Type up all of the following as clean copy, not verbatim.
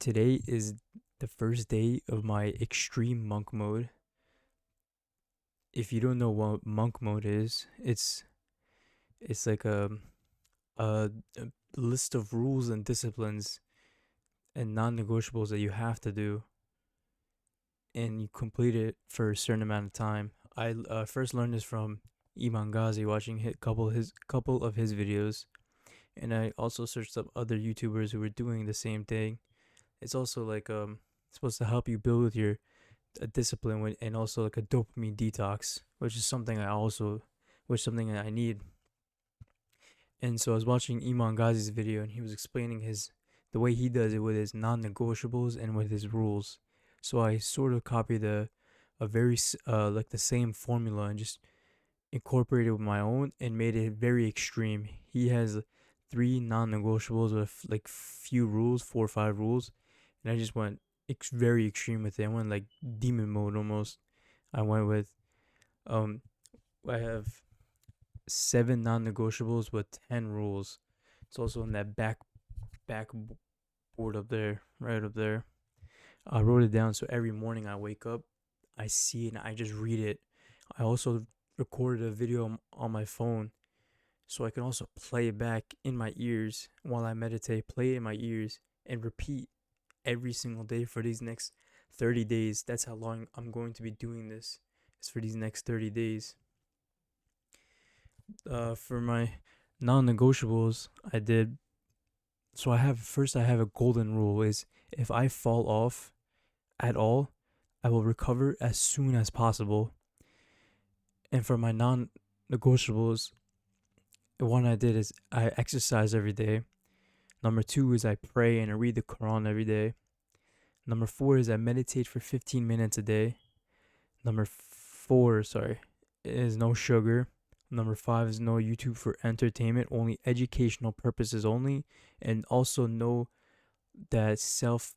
Today is the first day of my extreme monk mode. If you don't know what monk mode is, it's like a list of rules and disciplines and non-negotiables that you have to do, and you complete it for a certain amount of time. I first learned this from Iman Ghazi, watching couple of his videos, and I also searched up other YouTubers who were doing the same thing. It's also like supposed to help you build your a discipline and also like a dopamine detox, which is something that I need. And so I was watching Iman Ghazi's video, and he was explaining the way he does it with his non-negotiables and with his rules. So I sort of copied a very like the same formula and just incorporated with my own and made it very extreme. He has three non-negotiables with like few rules, 4 or 5 rules, and I just went very extreme with it. I went like demon mode almost. I went with um I have 7 non-negotiables with 10 rules. It's also in that back board up there, right up there. I wrote it down so every morning I wake up, I see it and I just read it. I also recorded a video on my phone so I can also play it back in my ears while I meditate, play it in my ears and repeat every single day for these next 30 days. That's how long I'm going to be doing this. It's for these next 30 days. For my non-negotiables, I did. So I have a golden rule is if I fall off at all, I will recover as soon as possible. And for my non-negotiables, the one I did is I exercise every day. Number 2 is I pray and I read the Quran every day. Number 4 is I meditate for 15 minutes a day. Number 4, sorry, is no sugar. Number 5 is no YouTube for entertainment, only educational purposes only, and also no that self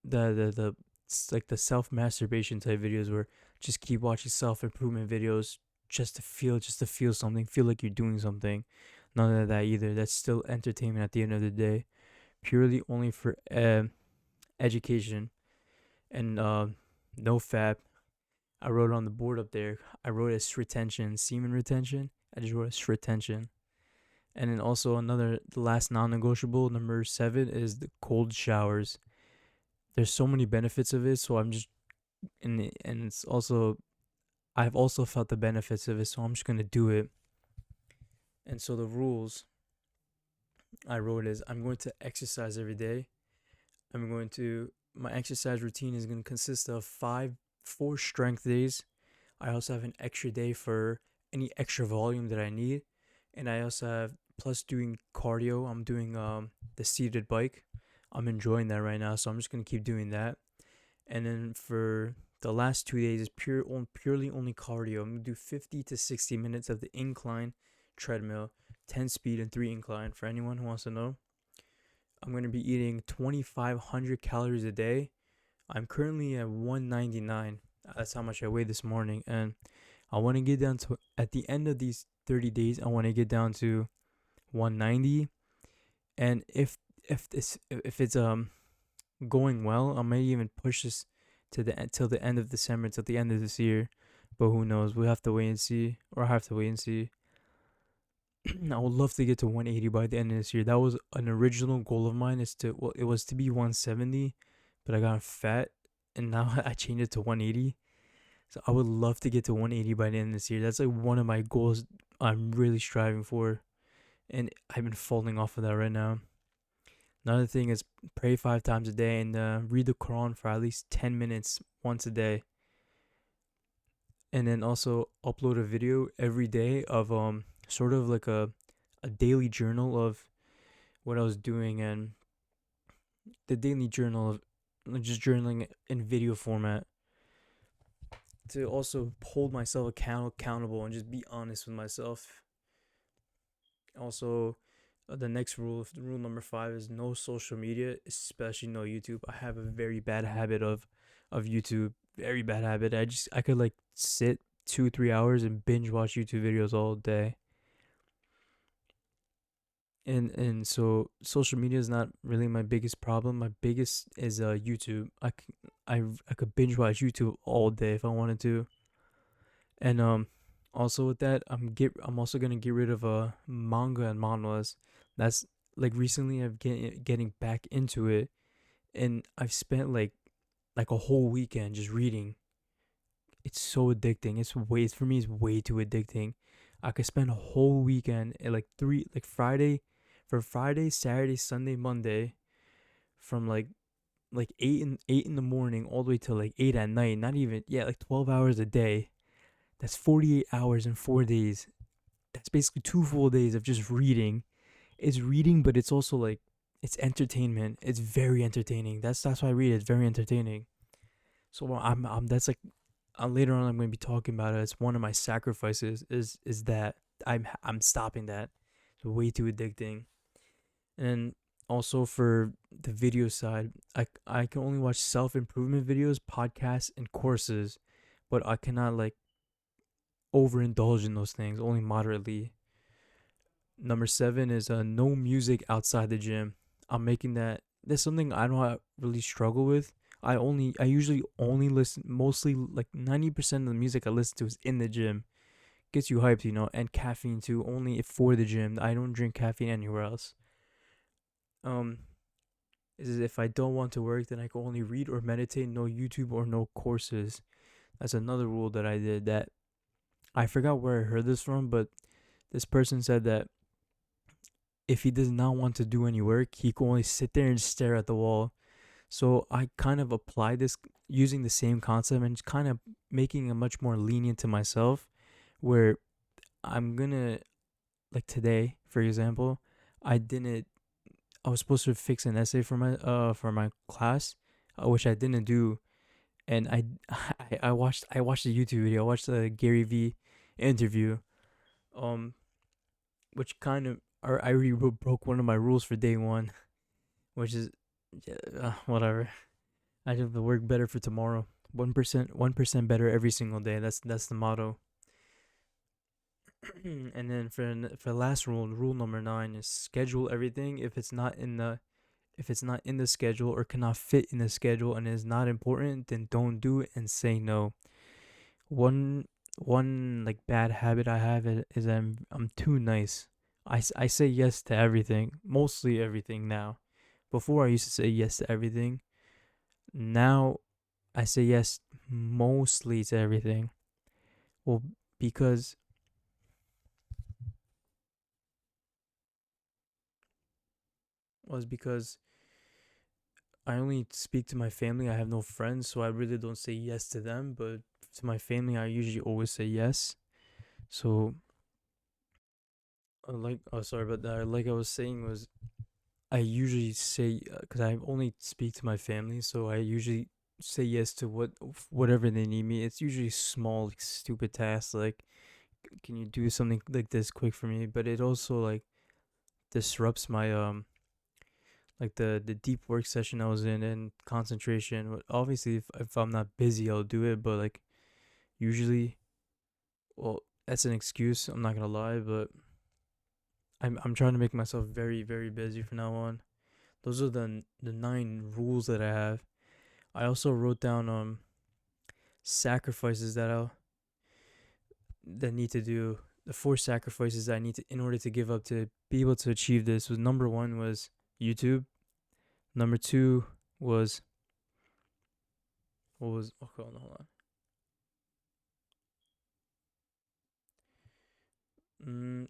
the like the self masturbation type videos where just keep watching self improvement videos just to feel something, feel like you're doing something. None of that either. That's still entertainment at the end of the day. Purely only for education and no fap. I wrote on the board up there. I wrote as retention, semen retention. I just wrote as retention. And then also the last non-negotiable, number 7, is the cold showers. There's so many benefits of it, so I'm just and it's also I've also felt the benefits of it, so I'm just gonna do it. And so the rules I wrote is I'm going to exercise every day. My exercise routine is going to consist of 4 strength days. I also have an extra day for any extra volume that I need. And I also have, plus doing cardio, I'm doing the seated bike. I'm enjoying that right now, so I'm just going to keep doing that. And then for the last 2 days is purely only cardio. I'm going to do 50 to 60 minutes of the incline treadmill, 10 speed and 3 incline for anyone who wants to know. I'm going to be eating 2,500 calories a day. I'm currently at 199. That's how much I weighed this morning. And I want to get down to, at the end of these 30 days, I want to get down to 190. And if it's going well, I might even push this till the end of December, till the end of this year. But who knows? We'll have to wait and see, or I have to wait and see. I would love to get to 180 by the end of this year. That was an original goal of mine. It was to be 170, but I got fat, and now I changed it to 180. So I would love to get to 180 by the end of this year. That's like one of my goals I'm really striving for, and I've been falling off of that right now. Another thing is pray 5 times a day and read the Quran for at least 10 minutes once a day. And then also upload a video every day of sort of like a daily journal of what I was doing, and the daily journal of just journaling in video format to also hold myself accountable and just be honest with myself. Also, the next rule number 5 is no social media, especially no YouTube. I have a very bad habit of YouTube, very bad habit. I could like sit 2 3 hours and binge watch YouTube videos all day. And so social media is not really my biggest problem. My biggest is YouTube. I could binge watch YouTube all day if I wanted to. And also with that, I'm also gonna get rid of manga and manhwas. That's like recently I've getting back into it, and I've spent like a whole weekend just reading. It's so addicting. For me it's way too addicting. I could spend a whole weekend at like Friday, Saturday, Sunday, Monday, from like eight in the morning all the way till like 8 at night. Not even, yeah, like 12 hours a day. That's 48 hours in 4 days. That's basically 2 full days of just reading. It's reading, but it's also like it's entertainment. It's very entertaining. That's why I read it. It's very entertaining. So I'm that's like later on I'm going to be talking about it. It's one of my sacrifices is that I'm stopping that. It's way too addicting. And also for the video side, I can only watch self improvement videos, podcasts, and courses, but I cannot like overindulge in those things. Only moderately. Number seven is no music outside the gym. I'm making that. That's something I don't really struggle with. I usually only listen, mostly like 90% of the music I listen to is in the gym. Gets you hyped, and caffeine too. Only if for the gym. I don't drink caffeine anywhere else. Um, is if I don't want to work, then I can only read or meditate. No YouTube or no courses. That's another rule that I did. That I forgot where I heard this from, but this person said that if he does not want to do any work, he can only sit there and stare at the wall. So I kind of applied this using the same concept and kind of making it much more lenient to myself, where I'm gonna, like today, for example, I didn't. I was supposed to fix an essay for my class, which I didn't do, and I watched the YouTube video. I watched the Gary V interview, um, which kind of I already broke one of my rules for day one, which is, yeah, whatever. I have to work better for tomorrow. 1% better every single day. That's the motto. And then for the last rule number nine is schedule everything. If it's not in the schedule or cannot fit in the schedule and is not important, then don't do it and say no. One one like bad habit I have is I'm too nice. I say yes to everything, mostly everything now. Before I used to say yes to everything. Now I say yes mostly to everything. Well, because because I only speak to my family. I have no friends, so I really don't say yes to them. But to my family, I usually always say yes. So, oh, sorry about that. Like I was saying, was I usually say, because I only speak to my family, so I usually say yes to whatever they need me. It's usually small, like, stupid tasks, like can you do something like this quick for me? But it also like disrupts my like the deep work session I was in and concentration. Obviously, if I'm not busy, I'll do it. But like usually, well, that's an excuse. I'm not gonna lie, but I'm trying to make myself very very busy from now on. Those are the nine rules that I have. I also wrote down sacrifices that need to do. The four sacrifices I need to in order to give up to be able to achieve this was number one was YouTube. Number two was what was oh hold on.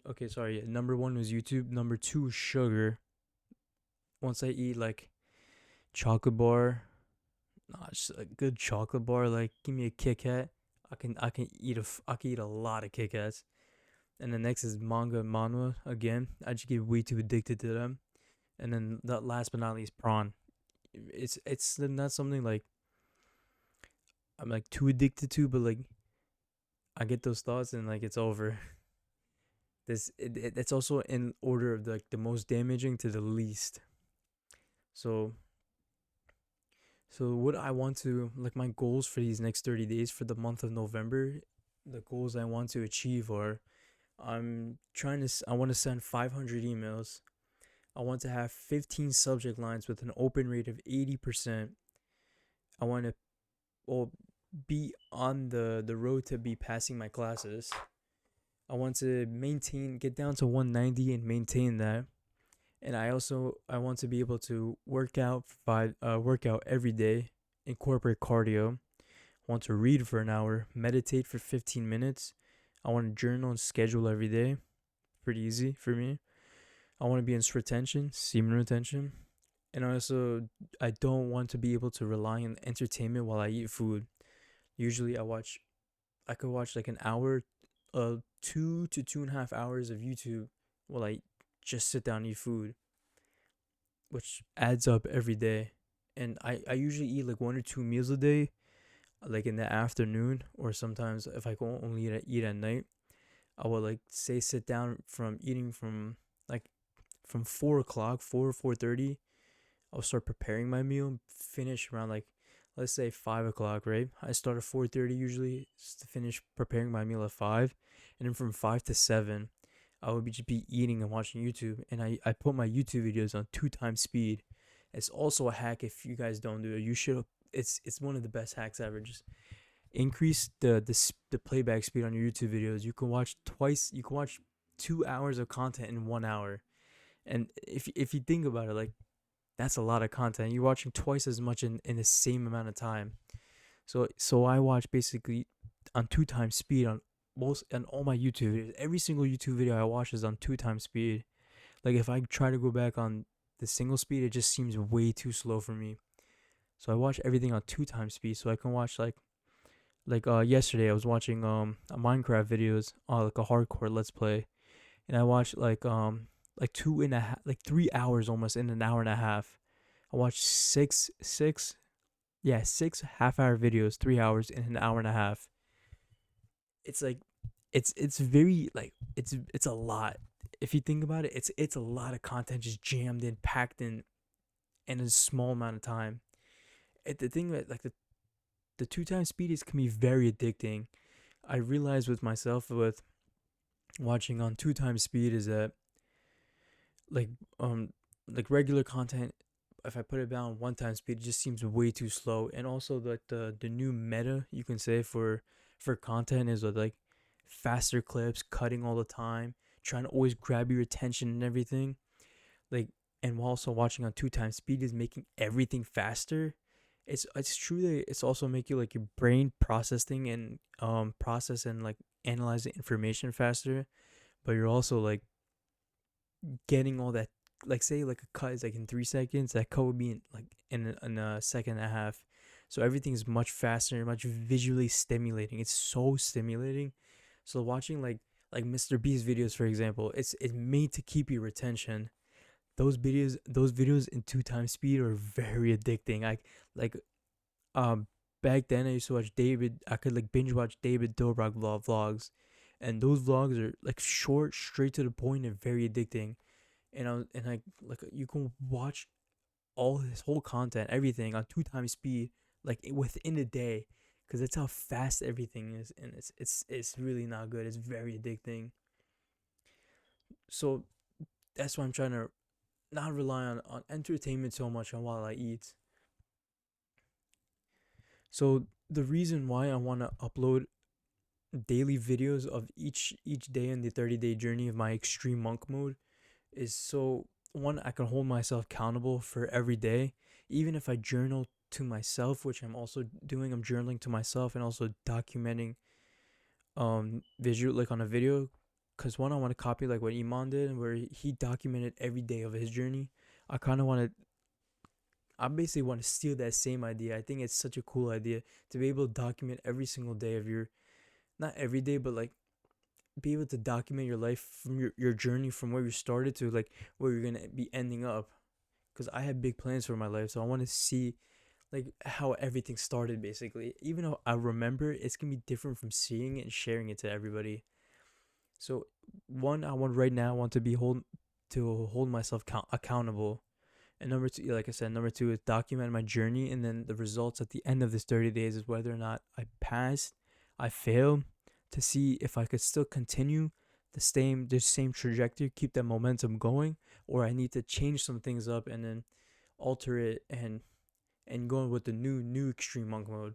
Okay, sorry. Yeah, number one was YouTube. Number two was sugar. Once I eat like chocolate bar, nah, just a good chocolate bar. Like give me a Kit Kat. I can eat a lot of Kit Kats. And the next is manga and manhwa again. I just get way too addicted to them. And then that last but not least, prawn. It's not something like I'm like too addicted to, but like I get those thoughts and like it's over. It's also in order of like the most damaging to the least. So what I want to like my goals for these next 30 days for the month of November, the goals I want to achieve are I want to send 500 emails. I want to have 15 subject lines with an open rate of 80%. I want to, well, be on the road to be passing my classes. I want to get down to 190 and maintain that. And I want to be able to work out every day, incorporate cardio. I want to read for an hour, meditate for 15 minutes. I want to journal and schedule every day. Pretty easy for me. I want to be in retention, semen retention. And I don't want to be able to rely on entertainment while I eat food. Usually I could watch like an hour, 2 to 2.5 hours of YouTube while I just sit down and eat food, which adds up every day. And I usually eat like 1 or 2 meals a day, like in the afternoon, or sometimes if I can only eat at night, I will like say sit down from eating like from 4 o'clock, 4:30. I'll start preparing my meal, finish around like let's say 5 o'clock, right? I start at 4:30 usually to finish preparing my meal at 5, and then from 5 to 7, I would just be eating and watching YouTube, and I put my YouTube videos on 2 times speed. It's also a hack if you guys don't do it. You should. It's one of the best hacks ever. Just increase the playback speed on your YouTube videos. You can watch twice. You can watch 2 hours of content in 1 hour, and if you think about it, like that's a lot of content. You're watching twice as much in the same amount of time. So I watch basically on 2 times speed on all my YouTube videos. Every single YouTube video I watch is on 2 times speed. Like if I try to go back on the single speed, it just seems way too slow for me. So I watch everything on 2 times speed, so I can watch like yesterday I was watching a Minecraft videos on like a hardcore let's play, and I watched like 3 hours almost in an hour and a half. I watched six half-hour videos, 3 hours in an hour and a half. It's like it's very like it's a lot. If you think about it, it's a lot of content just jammed in, packed in a small amount of time. The thing that like the 2 times speed is can be very addicting. I realized with myself with watching on 2 times speed is that like like regular content, if I put it down 1 time speed, it just seems way too slow. And also like the new meta you can say for content is with like faster clips, cutting all the time, trying to always grab your attention and everything. Like, and while also watching on 2 times speed is making everything faster. It's true that it's also make you like your brain processing and process and like analyze the information faster, but you're also like getting all that, like say like a cut is like in 3 seconds, that cut would be in a second and a half. So everything is much faster, much visually stimulating. It's so stimulating. So watching like Mr. Beast videos, for example, it's made to keep your attention. Those videos in 2 times speed are very addicting. Like um back then I used to watch David. I could like binge watch David Dobrik vlogs, and those vlogs are like short, straight to the point, and very addicting. And you can watch all his whole content, everything on 2 times speed, like within a day, because that's how fast everything is, and it's really not good. It's very addicting. So that's why I'm trying to not rely on entertainment so much on while I eat. So the reason why I want to upload daily videos of each day in the 30-day journey of my extreme monk mode is so one, I can hold myself accountable for every day, even if I journal to myself, which I'm also doing. I'm journaling to myself and also documenting visual like on a video, because one, I want to copy like what Iman did, where he documented every day of his journey. I kind of want to. I basically want to steal that same idea. I think it's such a cool idea to be able to document every single day of your, not every day, but like be able to document your life from your journey from where you started to like where you're gonna be ending up. Because I have big plans for my life, so I want to see like how everything started basically. Even though I remember, it's gonna be different from seeing it and sharing it to everybody. So one, I want right now, I want to hold myself accountable. And number two, like I said, number two is document my journey, and then the results at the end of this 30 days is whether or not I passed, I failed, to see if I could still continue the same trajectory, keep that momentum going, or I need to change some things up and then alter it and go with the new extreme monk mode.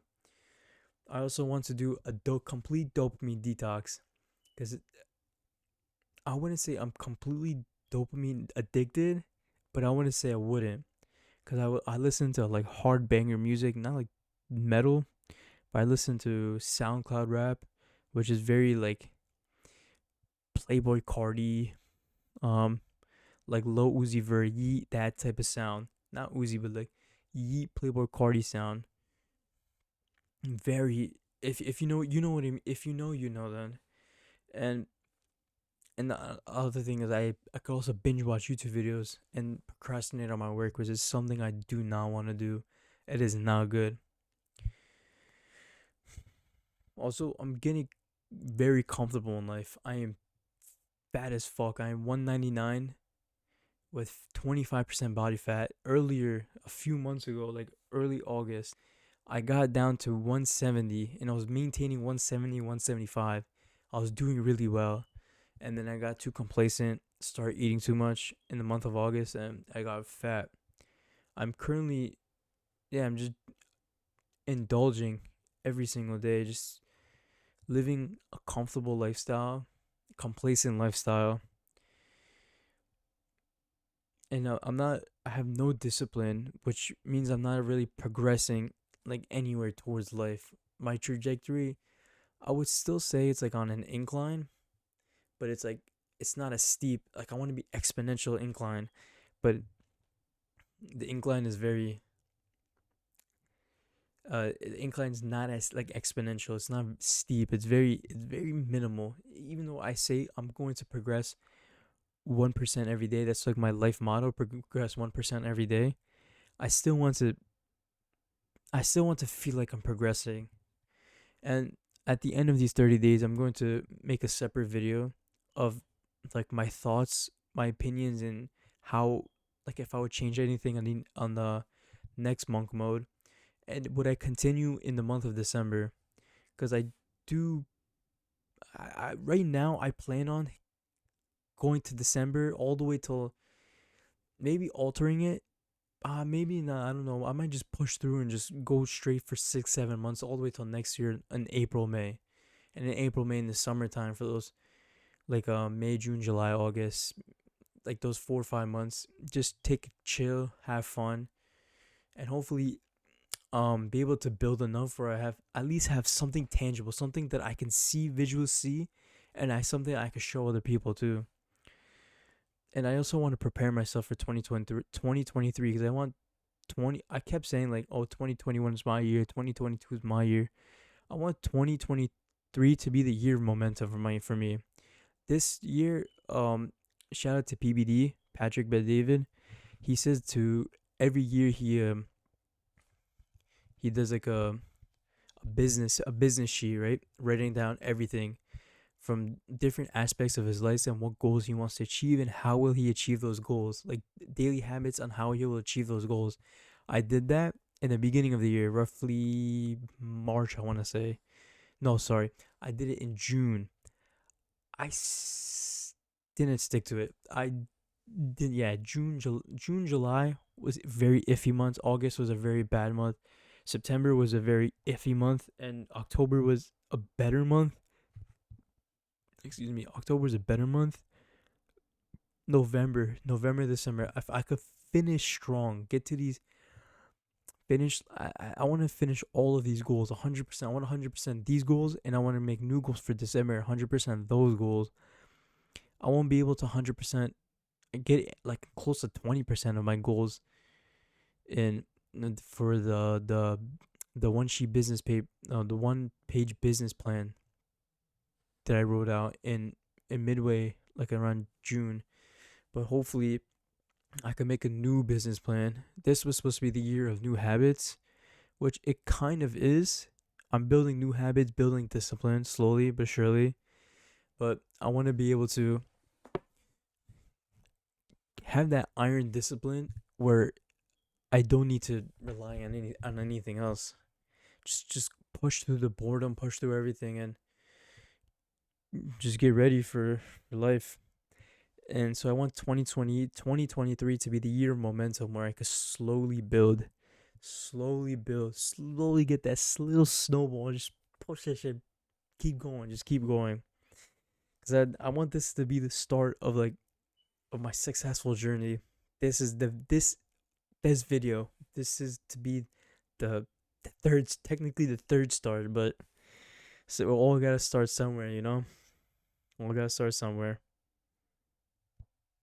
I also want to do a complete dopamine detox because I wouldn't say I'm completely dopamine addicted, but I wouldn't say I wouldn't because I listen to like hard banger music, not like metal, but I listen to SoundCloud rap, which is very like Playboy Cardi, um, like Low Uzi Vert, Yeet, that type of sound. Not Uzi, but like Yeet, Playboy Cardi sound. Very, if you know, you know what I mean. If you know, you know then. And the other thing is I could also binge watch YouTube videos and procrastinate on my work, which is something I do not want to do. It is not good. Also, I'm getting very comfortable in life. I am fat as fuck. I am 199 with 25% body fat. Earlier, a few months ago, like early August, I got down to 170 and I was maintaining 170, 175. I was doing really well. And then I got too complacent, started eating too much in the month of August, and I got fat. I'm currently, yeah, I'm just indulging every single day, just living a comfortable lifestyle, complacent lifestyle. And I have no discipline, which means I'm not really progressing like anywhere towards life. My trajectory, I would still say it's like on an incline, but it's like, it's not as steep. Like, I want to be exponential incline, but the incline is very, the incline is not as like exponential. It's not steep. It's very minimal. Even though I say I'm going to progress 1% every day, that's like my life motto, progress 1% every day. I still want to I still want to feel like I'm progressing. And at the end of these 30 days, I'm going to make a separate video of like my thoughts, my opinions, and how, like, if I would change anything on the next monk mode, and would I continue in the month of December? Because do right now I plan on going to December all the way till maybe altering it. Maybe not. I don't know. I might just push through and just go straight for 6, 7 months all the way till next year in April, May, and in April, May in the summertime for those like May, June, July, August, like those 4 or 5 months. Just take a chill, have fun, and hopefully be able to build enough where I have at least have something tangible, something that I can see, visually see, and something I can show other people too. And I also want to prepare myself for 2023 because I want 20 I kept saying like, oh, 2021 is my year, 2022 is my year. I want 2023 to be the year of momentum for me. This year, shout out to PBD, Patrick Bet David. He says to every year he does like a business sheet, right? Writing down everything from different aspects of his life and what goals he wants to achieve and how will he achieve those goals, like daily habits on how he will achieve those goals. I did that in the beginning of the year, roughly March, I want to say. No, sorry, I did it in June. Didn't stick to it. I did, yeah. June, July was very iffy months. August was a very bad month. September was a very iffy month, and October was a better month. Excuse me, October is a better month. November, December. If I could finish strong, get to these finish. I want to finish all of these goals 100%. I want 100% these goals, and I want to make new goals for December. 100% those goals. I won't be able to 100% get like close to 20% of my goals in for the one sheet business paper, the 1 page business plan that I wrote out in midway, like around June. But hopefully, I can make a new business plan. This was supposed to be the year of new habits, which it kind of is. I'm building new habits, building discipline slowly but surely. But I want to be able to have that iron discipline where I don't need to rely on anything else. Just push through the boredom, push through everything, and just get ready for life. And so I want 2023 to be the year of momentum where I could slowly build, slowly get that little snowball, and just push that shit, keep going, just keep going. Cause I want this to be the start of like of my successful journey. This is this video. This is to be the, the third, technically the third start, but so we all gotta start somewhere, you know. All gotta start somewhere.